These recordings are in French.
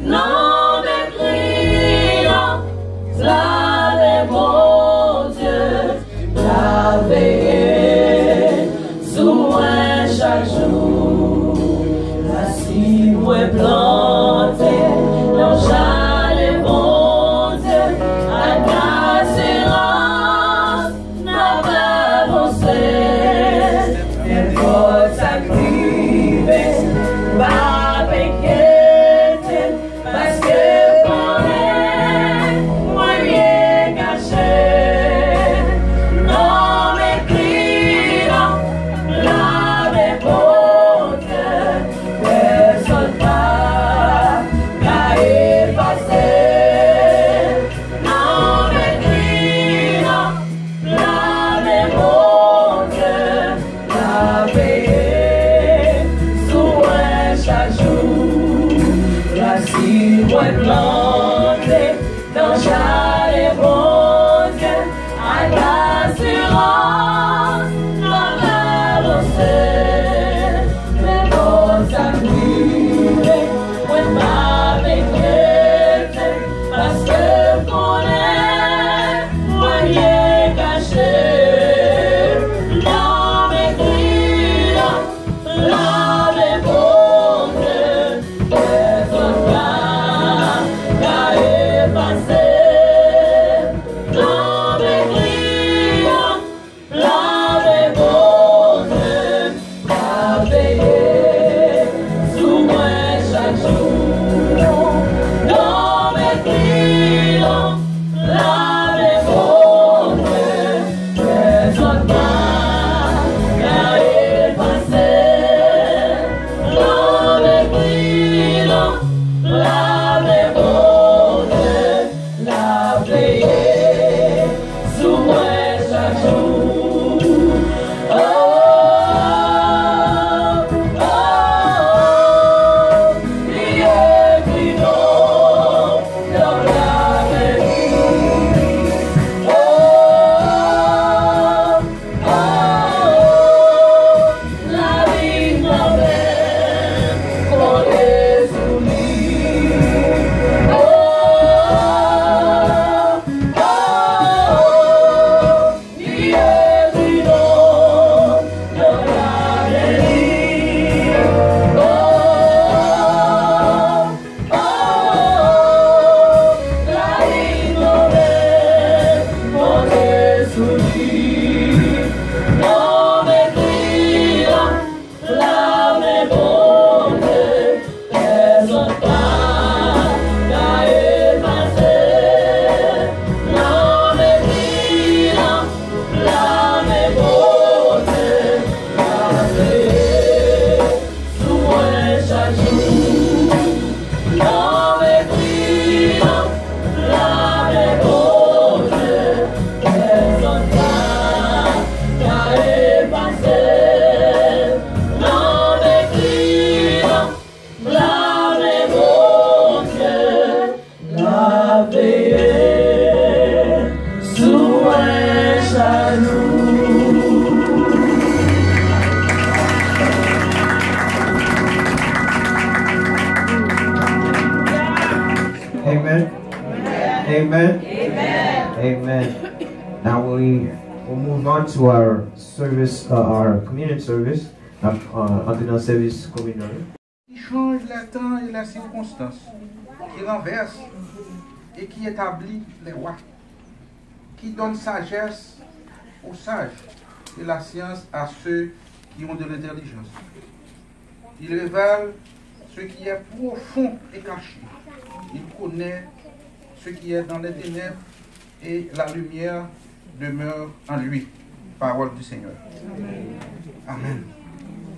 Non m'écris, la des mots. We'll move on to our service, our communion service, under the service communal. Qui change les temps et les circonstances, qui renverse et qui établit les rois, qui donne sagesse aux sages et la science à ceux qui ont de l'intelligence. Il révèle ce qui est profond et caché. Il connaît ce qui est dans les ténèbres et la lumière demeure en lui. Parole du Seigneur. Amen.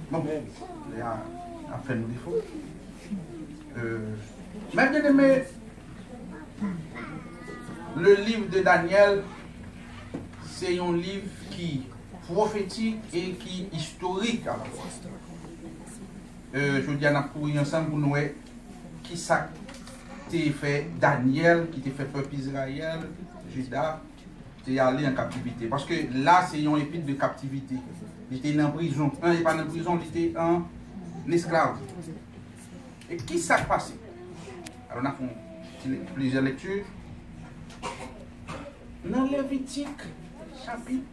Bon, il y a fait nous défaut. Mais bien aimé, le livre de Daniel, c'est un livre qui prophétique et qui historique à la fois. Je dis à nous ensemble pour nous qui ça fait Daniel, qui t'a fait peuple Israël, Judas, t'es allé en captivité. Parce que là, c'est un épître de captivité. Il était en prison. Il n'est pas en prison, il était en esclave. Et qui s'est passé? Alors, on a fait plusieurs lectures. Dans Lévitique, chapitre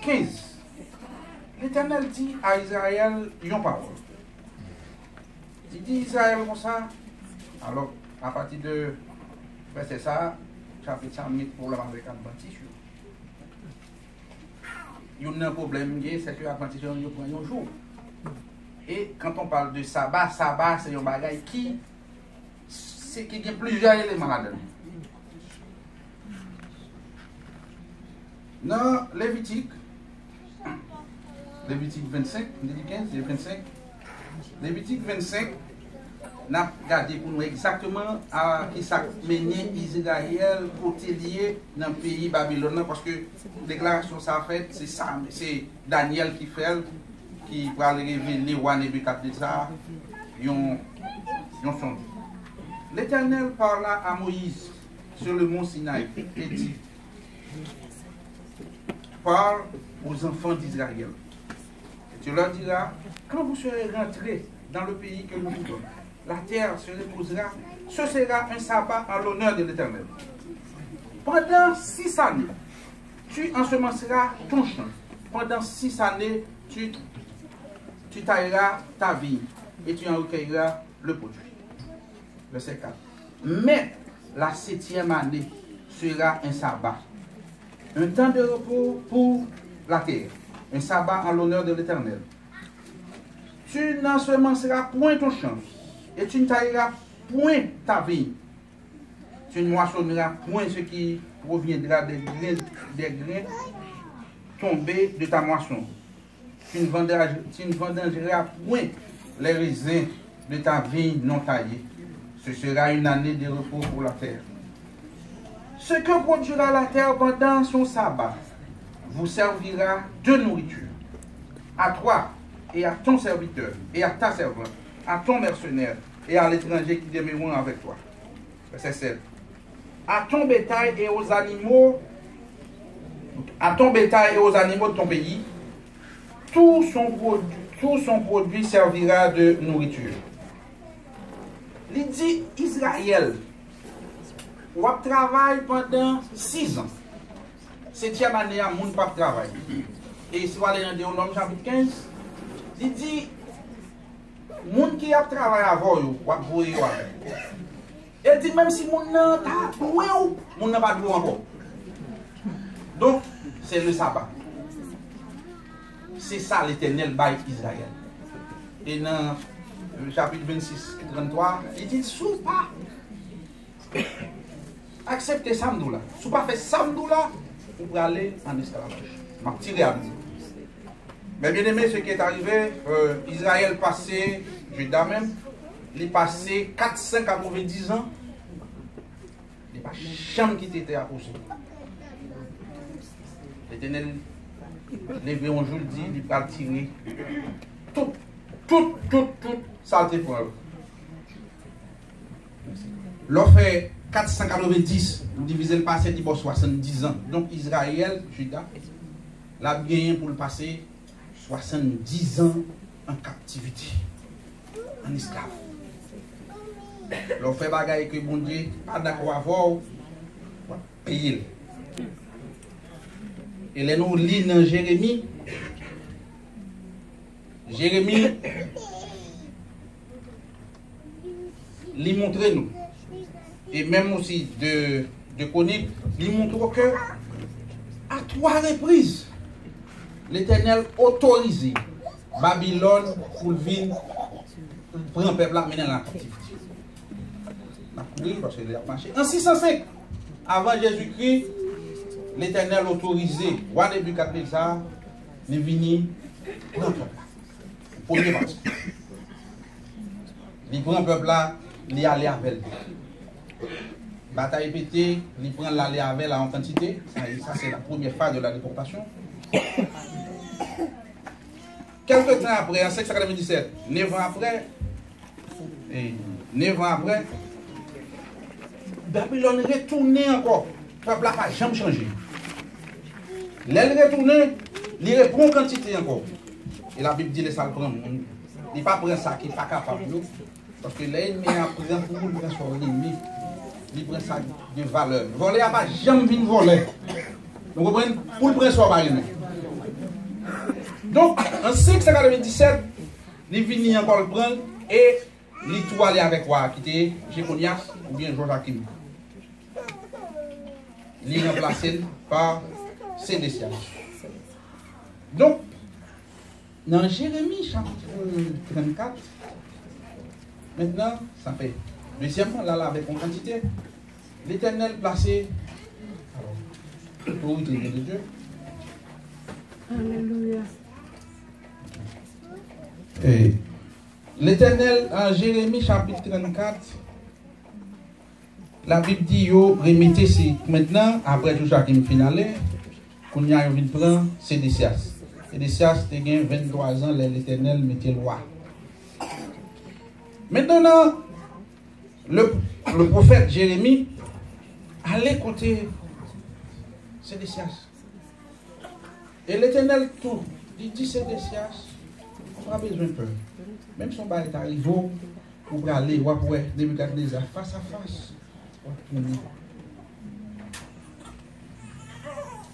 15, l'Éternel dit à Israël une parole. Il dit Israël comme ça. Alors, à partir de verset ça, chapitre 100 pour la avec Adventiste. Il y a un problème, c'est que Adventiste prend un jour. Et quand on parle de sabbat, sabbat c'est un bagage qui a plusieurs éléments là-dedans. Dans Lévitique 25, Lévitique 15, 25, Lévitique 25, on a regardé pour nous exactement à qui ça mené Israël côté lié dans le pays Babylone, parce que la déclaration ça fait, c'est ça, c'est Daniel qui fait, qui va révéler roi Nebuchadnezzar, yon songe. L'Éternel parla à Moïse sur le mont Sinaï et dit, parle aux enfants d'Israël. Et tu leur diras, quand vous serez rentrés dans le pays que nous vous donnons, la terre se reposera, ce sera un sabbat en l'honneur de l'Éternel. Pendant 6 années, tu ensemenceras ton champ. Pendant 6 années, tu tailleras ta vigne et tu en recueilleras le produit. Verset 4. Mais la 7e année sera un sabbat, un temps de repos pour la terre, un sabbat en l'honneur de l'Éternel. Tu n'ensemenceras point ton champ et tu ne tailleras point ta vigne. Tu ne moissonneras point ce qui proviendra des grains tombés de ta moisson. Tu ne vendangeras point les raisins de ta vigne non taillée. Ce sera une année de repos pour la terre. Ce que produira la terre pendant son sabbat vous servira de nourriture. À toi et à ton serviteur et à ta servante, à ton mercenaire et à l'étranger qui demeureront avec toi. Verset 7. À ton bétail et aux animaux, de ton pays, tout son produit servira de nourriture. Il dit Israël, on travaille pendant 6 ans. 7e année, on ne pas travailler. Et si vous allez dans Deutéronome chapitre 15, il dit, les gens qui ont travaillé avant, vous voyez. Il dit, même si les gens n'ont pas doué, les gens n'ont pas doué encore. Donc, c'est le sabbat. C'est ça l'Éternel bail Israël. Et dans le chapitre 26, 33, il dit, sous pas accepter samedi là. Sous pas faire samedi là, vous pouvez aller en esclavage. Je vais tirer à vous. Mais bien aimé, ce qui est arrivé, Israël passé, Judas même, il est passé 490 ans. Il n'y a pas jamais qui était accouché. L'Éternel, levé un jour, dit, il va tirer tout, saleté pour eux. L'on fait 490, vous divisez le passé, il y a 70 ans. Donc Israël, Judas, l'a bien pour le passé 70 ans en captivité, en esclave. L'on fait bagaille que bon Dieu, pas d'accord avec vous, payer. Et là, nous lisons dans Jérémie. Jérémie, il montre nous. Et même aussi de Chronique, il montre que à 3 reprises, l'Éternel autorisé Babylone pour venir prendre le peuple mener la captivité. Parce qu'il a marché. En 605, avant Jésus-Christ, l'Éternel autorisé roi Nebuchadnezzar de venir prendre le peuple. Premier parti. Il prend le peuple là, il allait avec lui. Bataille pété, il prend l'aller avec en quantité. Ça c'est la première phase de la déportation. Quelques temps après, en 597, 9 ans après, Babylone retourné encore. Le peuple n'a pas jamais changé. L'elle retourne, il répond quantité encore. Et la Bible dit que ça le prend. Il ne pas prendre ça qui n'est pas capable. Parce que l'ennemi a pris un pour le sur l'ennemi. Il prend ça de valeur. Voler n'a pas jamais vu voler. Donc, pour le prendre sur l'ennemi. Donc, en 597, il vient encore le prendre et il tout aller avec moi, qui était Jéconias ou bien Joachim. Il est remplacé par Sédécias. Donc, dans Jérémie chapitre 34, maintenant, ça fait. Deuxièmement, là, avec une quantité, l'Éternel placé. Alors, autorité de Dieu. Alléluia. Et l'Éternel, en Jérémie chapitre 34, la Bible dit, yo, remettez si maintenant, après tout ça qui me finale, qu'on y a envie de prendre, c'est des sias. Sédécias, tu as 23 ans, l'Éternel mettait loi. Maintenant, le prophète Jérémie allait côté Sédécias. Et l'Éternel tout, il dit Sédécias, on n'a pas besoin de peur. Même si on va être arrivé, pour aller, pour Nebuchadnezzar face à face.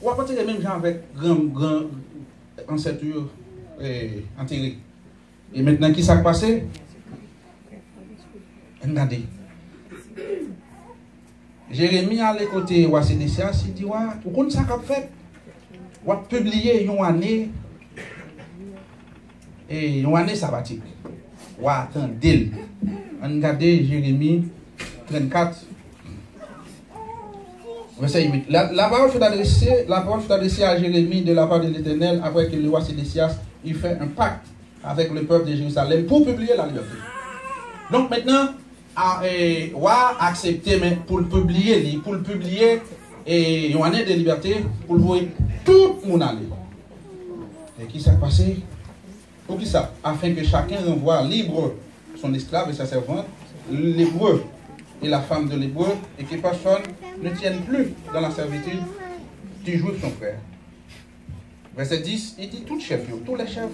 On va partir même gens avec grand ancêtre enterré. Et maintenant, qui s'est passé? Regardez. Jérémie à l'écouter ou à Sédécias, il dit, vous connaissez ça qu'a fait? On va publier une année et une année sabbatique. On va attendre. Regardez Jérémie 34. La parole fut adressée à Jérémie de la part de l'Éternel après que le roi Sédécias il fait un pacte avec le peuple de Jérusalem pour publier la liberté. Donc maintenant, roi accepté mais pour le publier et une année de liberté pour le voir tout le monde aller. Et qui s'est passé? Pour qui ça? Afin que chacun renvoie libre son esclave et sa servante, l'hébreu et la femme de l'hébreu, et que personne ne tienne plus dans la servitude du juif son frère. Verset 10, il dit tous les chefs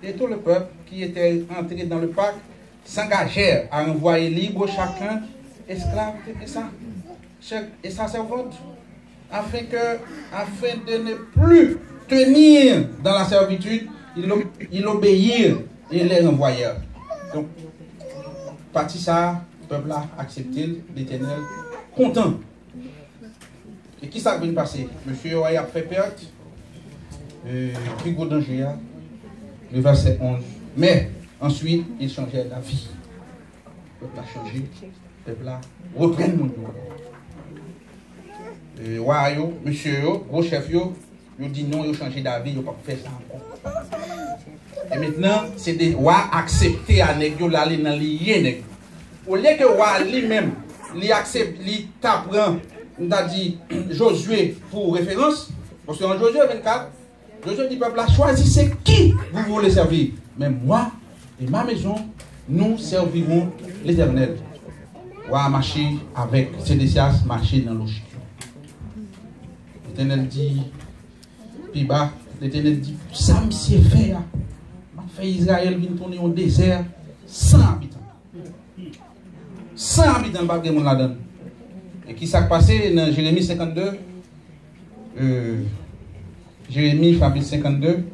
et tout le peuple qui était entré dans le pacte s'engagèrent à envoyer libre chacun esclave et sa servante, afin de ne plus tenir dans la servitude, ils obéirent et les renvoyèrent. Donc, parti ça, le peuple a accepté l'Éternel, content. Et qui ça vient de passer? Monsieur a fait perte, plus gros danger, le verset 11. Mais ensuite, il changeait d'avis. Le peuple a changé, le peuple a repris le monde. Monsieur, gros chef, il dit non, il a changé d'avis, il n'a pas fait ça encore. Et maintenant, c'est des rois acceptés à négocier l'aller dans les au lieu que roi lui-même, il accepte, il t'apprend, on a dit Josué pour référence, parce qu'en Josué 24, Josué dit peuple, choisissez qui vous voulez servir. Mais moi et ma maison, nous servirons l'Éternel. Roi marcher avec Sédécias, marcher dans l'eau. L'Éternel dit, puis bas, l'Éternel dit, ça me s'est fait. Ma fait Israël vient tourner au désert, 100 habitants. 100 habitants dans le là-dedans. Et qui s'est passé dans Jérémie 52, Jérémie chapitre 52.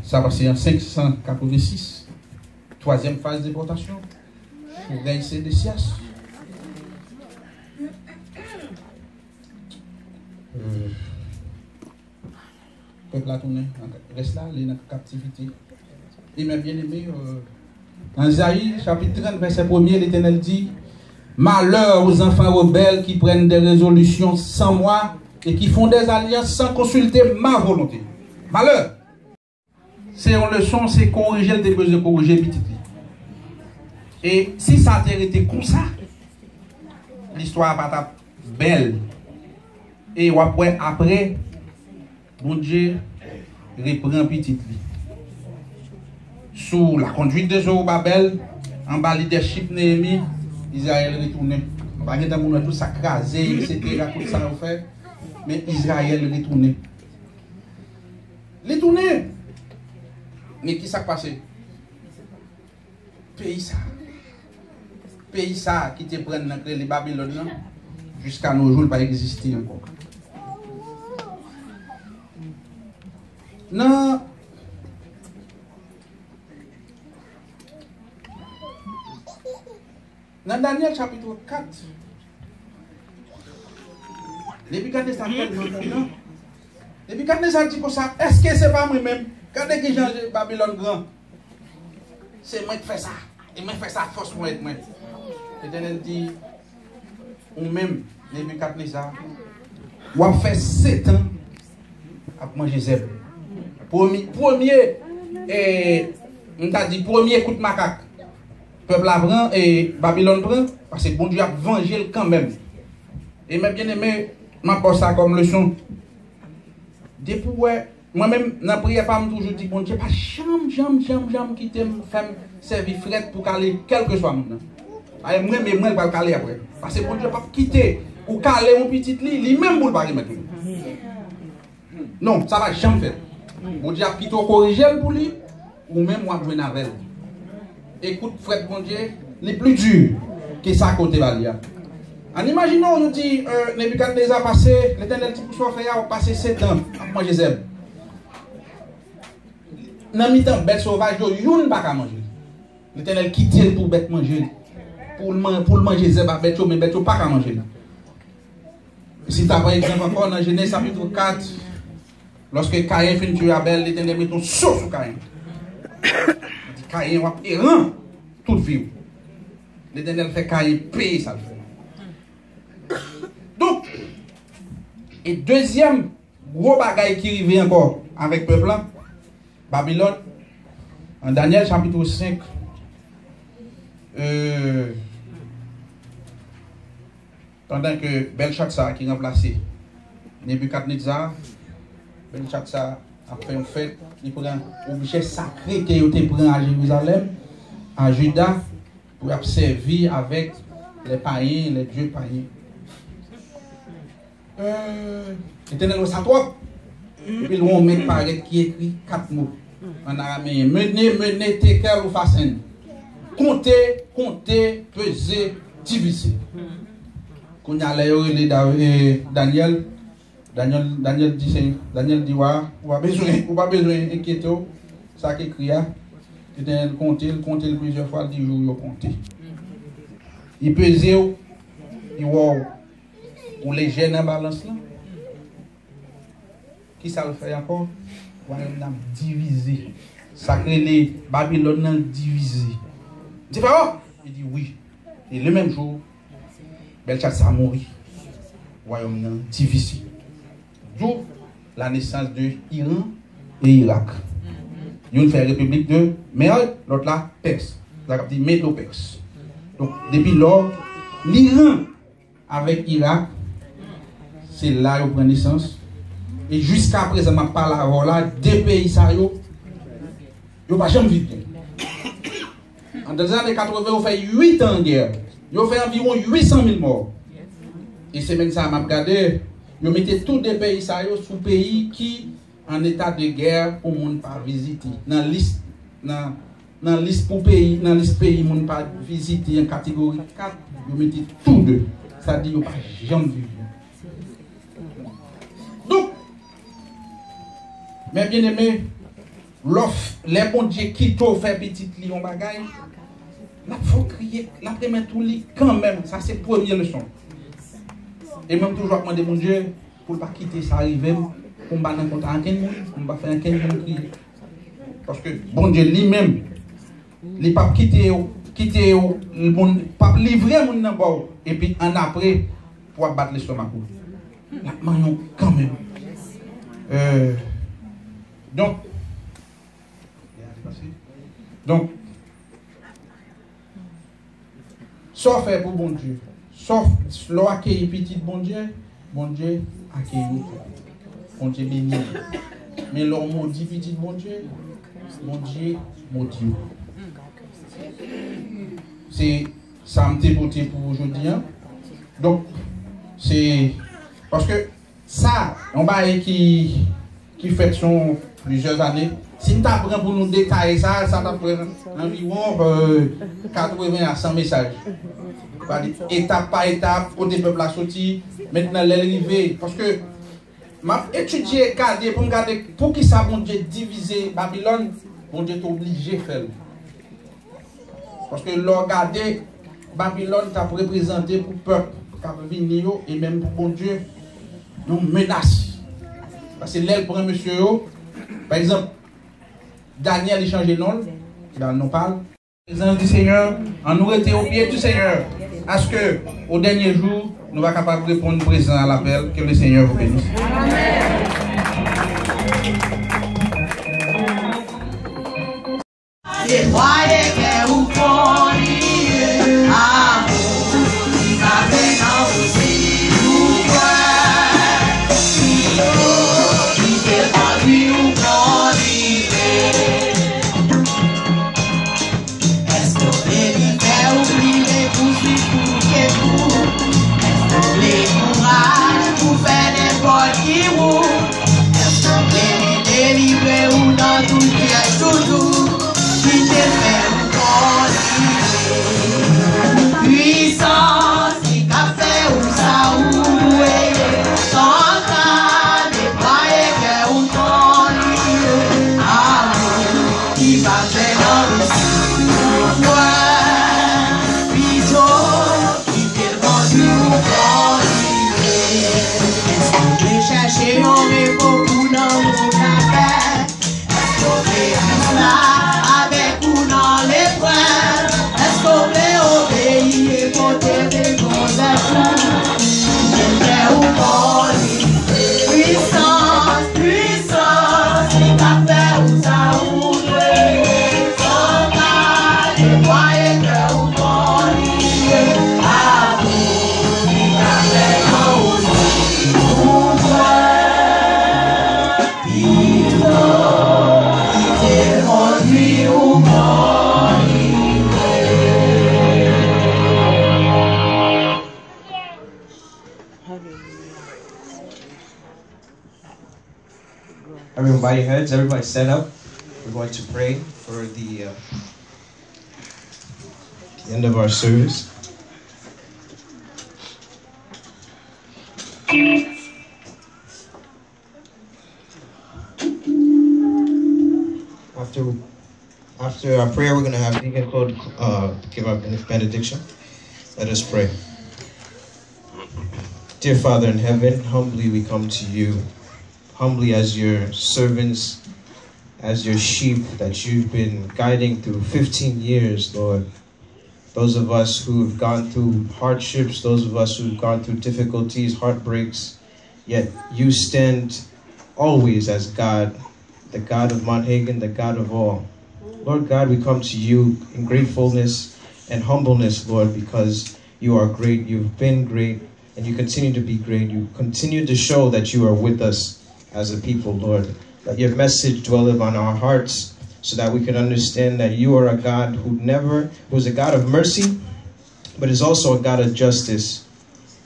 Ça va c'est en 586. Troisième phase de déportation. Pour gagner ces décias. Peuple a tourné. Reste là, il est dans la captivité. Et mes bien-aimés, en Isaïe, chapitre 30, verset 1er, l'Éternel dit: malheur aux enfants rebelles qui prennent des résolutions sans moi et qui font des alliances sans consulter ma volonté. Malheur. C'est une leçon, c'est corriger le début de corriger petit. Et si ça a été comme ça, l'histoire va pas belle. Et après, bon Dieu reprend petit. Sous la conduite de Zorobabel, en bas leadership Néhémie, Israël retourné. Pas de monde tout sacrasé, etc. Tout ça fait, mais Israël retourné. Retourné. Mais qui s'est passé? Pays ça qui te prennent dans les Babylone jusqu'à nos jours pas exister encore. Non. Dans Daniel chapitre 4, Nebuchadnezzar dit comme ça, est-ce que c'est pas moi-même? Quand est-ce que j'ai Babylone grand? C'est moi qui fais ça. Et moi qui fais ça force moi être moi. L'Éternel dit, ou même Nebuchadnezzar, ou a fait 7 ans à manger zèbre. Premier, on t'a dit, premier coup de macaque. Peuple prend et Babylone prend, parce que bon Dieu a vengé quand même. Et mes bien-aimés, je pose ça comme leçon. Depuis moi-même, dans la prière, je toujours dit, bon Dieu, pas jamais quitter me faire servir frette pour caler, quel que soit mon nom. Moi, je vais caler après. Parce que bon Dieu, pas quitter ou caler mon petit lit, lui-même pour le barrer maintenant. Non, ça va jamais faire. Bon Dieu a plutôt corrigé pour lui, ou même moi, je vais avec. Écoute, frère, bon Dieu, les plus durs que ça côté Valia. En imaginant, on nous dit, Nebuchadnezzar passé, l'Éternel dit pour faire, on passé 7 ans à manger zèbre. Dans mi-temps, bête sauvage, il n'y a pas à manger. L'Éternel quitte pour bête manger. Pour le manger zèbre, bête, mais bête pas à manger. Si tu as par exemple encore dans Genèse chapitre 4, lorsque Caïn finit tuer Abel, l'Éternel met un saut sur Caïn. Caïn va errant toute vie. L'Éternel fait Caïn payer ça. Donc, et deuxième gros bagaille qui arrive encore avec le peuple, Babylone, en Daniel chapitre 5, pendant que Belshazzar qui remplacé Nebuchadnezzar, Belshazzar a fait une fête, il prend un objet sacré qu'il a pris à Jérusalem, à Juda, pour servir avec les païens, les dieux païens. L'Éternel ça trop. Et puis on met paraît qui écrit 4 mots en araméen. Mener, tekel ou fasen. Compter, peser, diviser. Quand il y a Daniel dit ou pas besoin inquiéter ça qui écrit L'Éternel compter plusieurs fois 10 jours compter. Il peser ou les gènes en balance là. Qui ça le fait encore? On a divisé. Sacré les Babylone divisé. Tu fais oh? Il dit oui. Et le même jour, Belshazzar mourit. Royaume divisé. D'où la naissance de Iran et Irak. Une fait république de Merde, l'autre là Perse. Ça dit Médo-Perse. Donc depuis lors, l'Iran avec Irak, c'est là où prend naissance. Et jusqu'à présent, je parle là, deux pays, ça, ils n'ont pas jamais vécu. En les années 80, ils ont fait 8 ans de guerre. Ils ont fait environ 800 000 morts. Et c'est même ça, je regardé, ils ont mis tous les pays, ça, sous pays qui en état de guerre pour ne pas visiter. Dans la liste pour pays, dans la liste pays, ne pas visiter en catégorie 4, ils ont mis tous deux. Ça dit qu'ils n'ont pas jamais vécu. Mais bien aimé, l'offre, les bons Dieu qui t'ont fait petit li en bagaille, la faut crier, la première tout lit quand même, ça c'est première leçon. Et même toujours demander mon Dieu pour ne pas quitter ça arriver, pour ne pas rencontrer un monde, pour ne pas faire un monde crier. Parce que bon Dieu lui-même, il ne pas quitter, il ne pas livrer mon nom et puis en après pour abattre l'estomac. La manion quand même. Donc, sauf faire pour bon Dieu, sauf l'accueillir petit bon Dieu accueille, bon Dieu béni. Mais leur maudit petit bon Dieu maudit. C'est ça me voté pour aujourd'hui. Hein? Donc, c'est parce que ça, on va qui fait son plusieurs années. Si nous apprenons pour nous détailler ça, ça va prendre environ 80 à 100 messages. Étape par étape, côté peuple a sorti, maintenant l'arrivée. Parce que m'a étudié, garder pour me garder pour qui ça bon Dieu diviser Babylone, bon Dieu est obligé de faire. Parce que l'on regarder Babylone t'a représenté pour le peuple qui a venir et même pour bon Dieu, nous menace. Parce que l'aile prend monsieur, par exemple, Daniel il change de nom, il nous parle. Les anges du Seigneur, en nous était au pied du Seigneur. À ce que, au dernier jour, nous sommes capables de répondre présent à l'appel. Que le Seigneur vous bénisse. Everyone bow your heads, everybody stand up. We're going to pray for the end of our service. After our prayer, we're going to have Deacon Claude give our benediction. Let us pray. Dear Father in heaven, humbly we come to you, humbly as your servants, as your sheep that you've been guiding through 15 years, Lord. Those of us who've gone through hardships, those of us who've gone through difficulties, heartbreaks, yet you stand always as God, the God of Mount Hagen, the God of all. Lord God, we come to you in gratefulness and humbleness, Lord, because you are great, you've been great, and you continue to be great. You continue to show that you are with us as a people, Lord. Let your message dwell upon our hearts so that we can understand that you are a God who's a God of mercy, but is also a God of justice.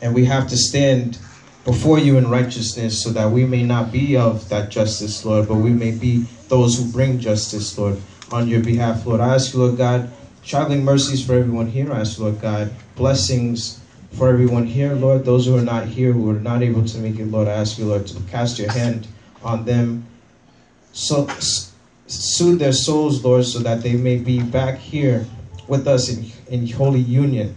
And we have to stand before you in righteousness so that we may not be of that justice, Lord, but we may be those who bring justice, Lord, on your behalf, Lord. I ask you, Lord God, traveling mercies for everyone here. I ask you, Lord God, blessings for everyone here, Lord. Those who are not here, who are not able to make it, Lord, I ask you, Lord, to cast your hand on them soothe their souls, Lord, so that they may be back here with us in holy union.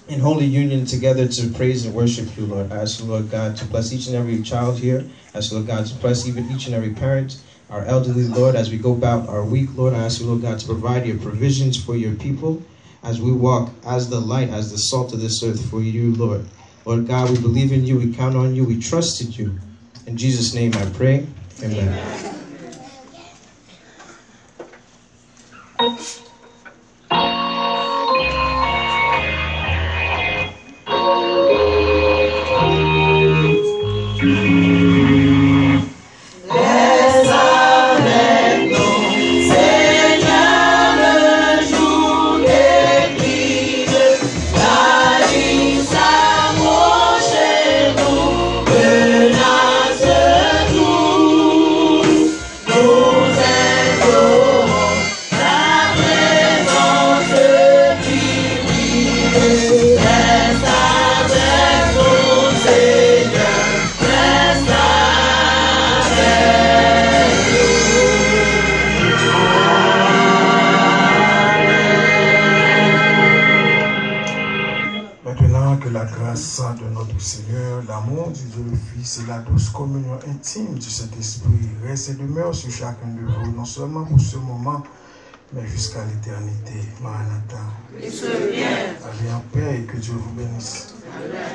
In holy union together to praise and worship you, Lord. I ask you, Lord God, to bless each and every child here. I ask you, Lord God, to bless even each and every parent, our elderly, Lord, as we go about our week, Lord. I ask you, Lord God, to provide your provisions for your people as we walk as the light, as the salt of this earth for you, Lord. Lord God, we believe in you, we count on you, we trusted you. In Jesus' name I pray. Amen. De notre Seigneur, l'amour du Dieu le Fils et la douce communion intime du Saint-Esprit reste et demeure sur chacun de vous, non seulement pour ce moment, mais jusqu'à l'éternité. Maranatha. Allez en paix et que Dieu vous bénisse. Amen.